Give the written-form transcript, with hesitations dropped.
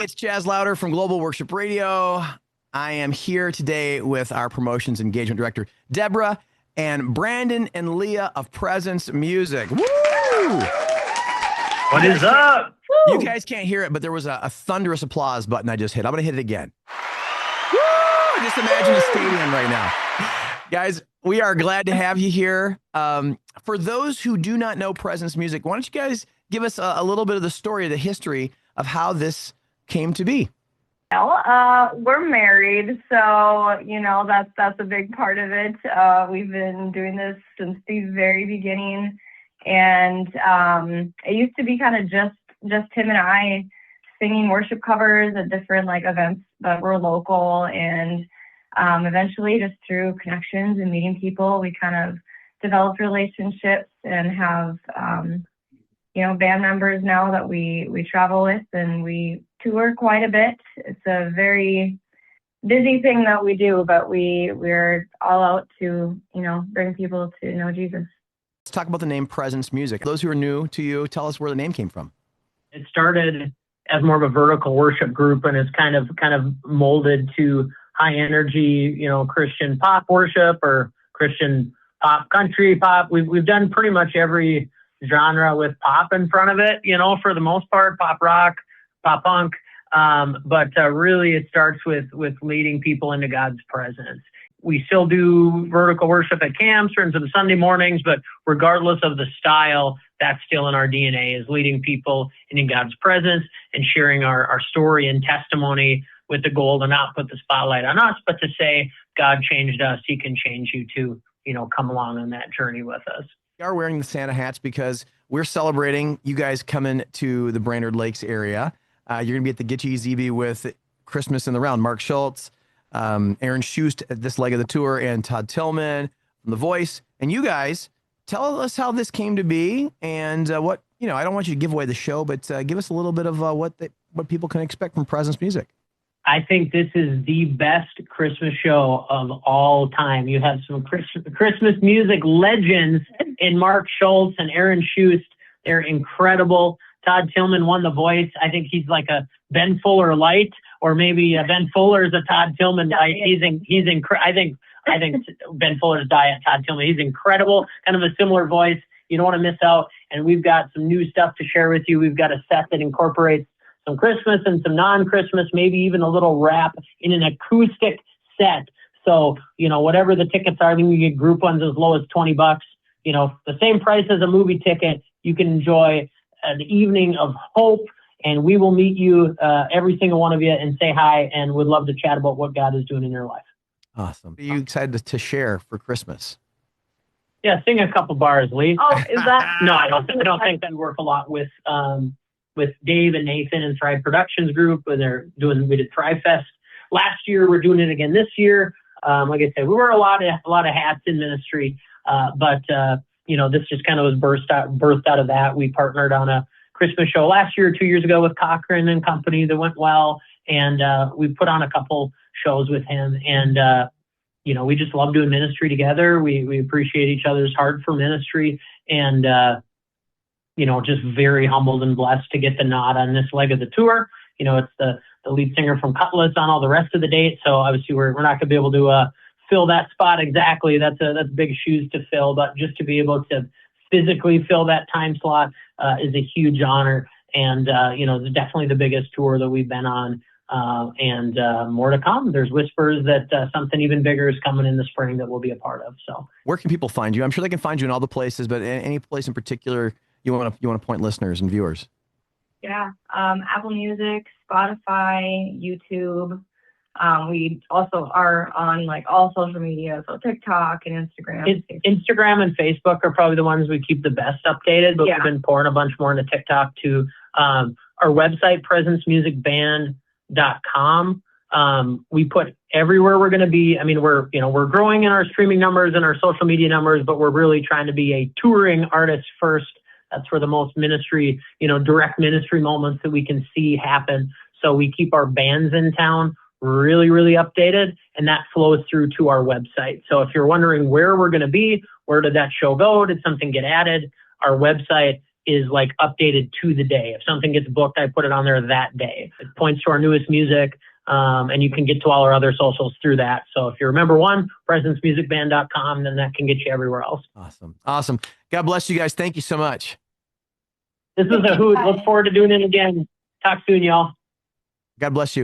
It's Chaz Louder from Global Worship Radio. I am here today with our promotions engagement director, Deborah, and Brandon and Leah of Presence Music. Woo! What is up? You guys can't hear it, but there was a thunderous applause button I just hit. I'm going to hit it again. Woo! Just imagine a stadium right now. Guys, we are glad to have you here. For those who do not know Presence Music, why don't you guys give us a little bit of the story, the history of how this came to be? Well, we're married, so that's a big part of it. We've been doing this since the very beginning, and it used to be kind of just him and I singing worship covers at different events that were local, and eventually, just through connections and meeting people, we kind of developed relationships and have band members now that we travel with, and we tour quite a bit. It's a very busy thing that we do, but we're all out to, bring people to know Jesus. Let's talk about the name Presence Music. Those who are new to you, tell us where the name came from. It started as more of a vertical worship group, and it's kind of molded to high energy, Christian pop worship or Christian pop, country pop. We've done pretty much every genre with pop in front of it, for the most part, pop rock, pop punk. But really it starts with leading people into God's presence. We still do vertical worship at camps or some Sunday mornings, but regardless of the style, that's still in our DNA, is leading people into God's presence and sharing our story and testimony with the goal to not put the spotlight on us, but to say, God changed us. He can change you too, come along on that journey with us. We are wearing the Santa hats because we're celebrating you guys coming to the Brainerd Lakes area. You're going to be at the Gitchy ZB with Christmas in the Round. Mark Schultz, Aaron Schust at this leg of the tour, and Todd Tillman from The Voice. And you guys, tell us how this came to be and what, I don't want you to give away the show, but give us a little bit of what people can expect from Presence Music. I think this is the best Christmas show of all time. You have some Christmas music legends in Mark Schultz and Aaron Schust. They're incredible. Todd Tillman won The Voice. I think he's like a Ben Fuller light, or maybe Ben Fuller is a Todd Tillman light. I think Ben Fuller's diet, Todd Tillman. He's incredible. Kind of a similar voice. You don't want to miss out. And we've got some new stuff to share with you. We've got a set that incorporates some Christmas and some non-Christmas, maybe even a little rap in an acoustic set. So, whatever the tickets are, I think you get group ones as low as $20. The same price as a movie ticket. You can enjoy the evening of hope, and we will meet you, every single one of you, and say hi, and would love to chat about what God is doing in your life. Awesome. Are you excited to share for Christmas? Yeah, sing a couple bars, Lee. Oh, is that? No, I don't think that work a lot with Dave and Nathan and Thrive Productions Group. We did Thrive Fest last year. We're doing it again this year. Like I said, we wear a lot of hats in ministry, but this just kind of was birthed out of that. We partnered on a Christmas show last year, 2 years ago with Cochran and Company that went well, and we put on a couple shows with him, and we just love doing ministry together. We appreciate each other's heart for ministry, and just very humbled and blessed to get the nod on this leg of the tour. It's the lead singer from Cutlets on all the rest of the dates. So obviously we're not going to be able to fill that spot exactly. That's big shoes to fill, but just to be able to physically fill that time slot is a huge honor. And, it's definitely the biggest tour that we've been on, and more to come. There's whispers that something even bigger is coming in the spring that we'll be a part of. So where can people find you? I'm sure they can find you in all the places, but any place in particular you want to point listeners and viewers? Yeah, Apple Music, Spotify, YouTube. We also are on all social media, so TikTok and Instagram. Instagram and Facebook are probably the ones we keep the best updated, but yeah. We've been pouring a bunch more into TikTok too. Our website, presencemusicband.com. We put everywhere we're going to be. I mean, we're growing in our streaming numbers and our social media numbers, but we're really trying to be a touring artist first. That's where the most ministry, direct ministry moments that we can see happen. So we keep our bands in town really, really updated, and that flows through to our website. So if you're wondering where we're going to be, where did that show go? Did something get added? Our website is like updated to the day. If something gets booked, I put it on there that day. It points to our newest music, and you can get to all our other socials through that. So if you remember one, presencemusicband.com, then that can get you everywhere else. Awesome. Awesome. God bless you guys. Thank you so much. This is a hoot. Look forward to doing it again. Talk soon, y'all. God bless you.